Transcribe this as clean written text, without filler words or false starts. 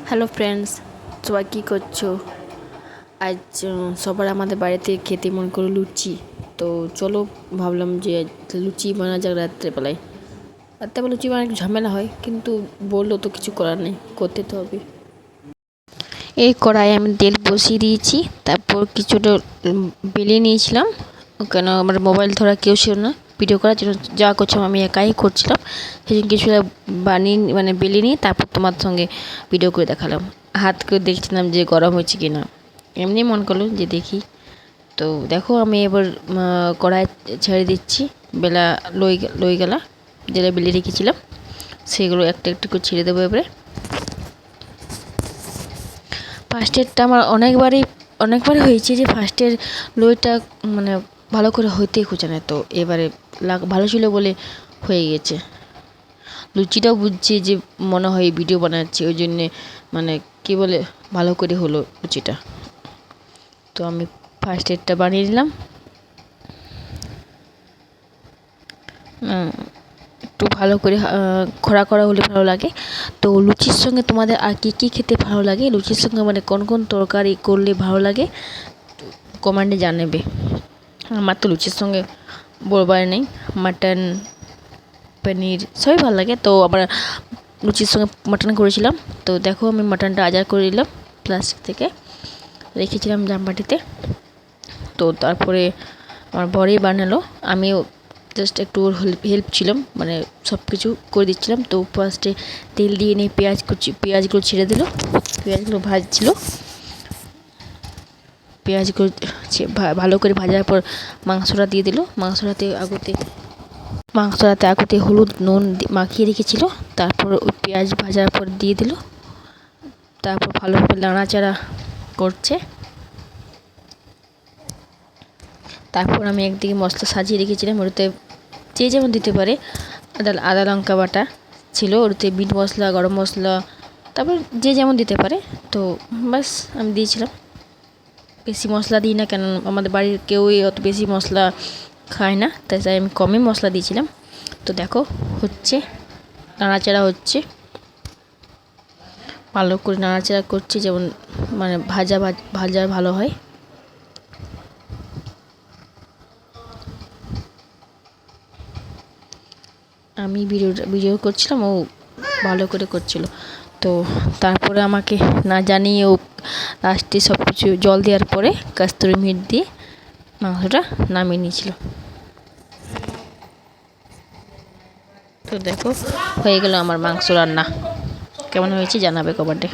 Hello friends, সবাই কী করছো? আজ সবার আমাদের বাড়িতে খেতে মন করে লুচি। তো চলো, ভাবলাম যে লুচি বানা যাক রাত্রেবেলায়। রাত্রেবেলা লুচি বানানো একটু ঝামেলা হয়, কিন্তু বললো তো কিছু করার নেই, করতে তো হবে। এই কড়াই আমি তেল বসিয়ে দিয়েছি, তারপর কিছুটা বেলে নিয়েছিলাম, কেন আমার মোবাইল ধরা কেউ ছিল না ভিডিও করার জন্য। যা করছিলাম আমি একাই করছিলাম, সেই জন্য কিছুটা বানিয়ে বেলে নিয়ে তারপর তোমার সঙ্গে ভিডিও করে দেখালাম। হাত করে দেখছিলাম যে গরম হয়েছে কি না, এমনি মন করলো যে দেখি। তো দেখো আমি এবার কড়াই ছেড়ে দিচ্ছি। বেলা লই গেলা যেটা বেলে রেখেছিলাম সেগুলো একটা একটু করে ছেড়ে দেবো এবারে। ফার্স্টেরটা আমার অনেকবারই হয়েছে যে ফার্স্টের লইটা ভালো করে হইতেই খুঁজে না, তো এবারে ভালো ছিল বলে হয়ে গেছে। লুচিটাও বুঝছি যে মনে হয় ভিডিও বানাচ্ছি, ওই জন্যে কী বলে ভালো করে হলো লুচিটা। তো আমি ফার্স্টেরটা বানিয়ে নিলাম। একটু ভালো করে খরা হলে ভালো লাগে। তো লুচির সঙ্গে তোমাদের আর কী খেতে ভালো লাগে, লুচির সঙ্গে কোন কোন তরকারি করলে ভালো লাগে কমেন্টে জানাবে। আমার তো লুচির সঙ্গে বলবার নেই, মাটন পনির সবই ভালো লাগে। তো আবার লুচির সঙ্গে মাটন করেছিলাম। তো দেখো আমি মাটনটা আজার করে নিলাম, প্লাস্টিক থেকে রেখেছিলাম জামবাটিতে। তো তারপরে আমার বরেই বানালো, আমিও জাস্ট একটু হেল্প ছিলাম, সব কিছু করে দিচ্ছিলাম। তো ফার্স্টে তেল দিয়ে নিয়ে পেঁয়াজগুলো ছেড়ে দিল, পেঁয়াজগুলো ভাজছিল। পেঁয়াজগুলো ভালো করে ভাজার পর মাংসটা দিয়ে দিল। মাংসটাতে আগুতে হলুদ নুন মাখিয়ে রেখেছিল, তারপর ওই পেঁয়াজ ভাজার পর দিয়ে দিল। তারপর ভালোভাবে নাড়াচাড়া করছে। তারপর আমি একদিকে মশলা সাজিয়ে রেখেছিলাম, ওটাতে যে যেমন দিতে পারে। আদা লঙ্কা বাটা ছিল, ওটাতে মিট মশলা গরম মশলা, তারপর যে যেমন দিতে পারে। তো বাস আমি দিয়েছিলাম। বেশি মশলা দিই না, কেন আমাদের বাড়ির কেউই অত বেশি মশলা খায় না, তাই আমি কমই মশলা দিয়েছিলাম। তো দেখো হচ্ছে, নাড়াচাড়া হচ্ছে, ভালো করে নাড়াচাড়া করছি, যেমন ভাজা ভালো হয়। আমি ভিডিও করছিলাম, ও ভালো করে করছিল। তো তারপরে আমাকে না জানিয়ে ও লাস্টে সব কিছু জল দেওয়ার পরে কাস্তুরি মেথি দিয়ে মাংসটা নামিয়ে নিয়েছিল। তো দেখো হয়ে গেল আমার মাংস রান্না। কেমন হয়েছে জানাবে কমেন্টে।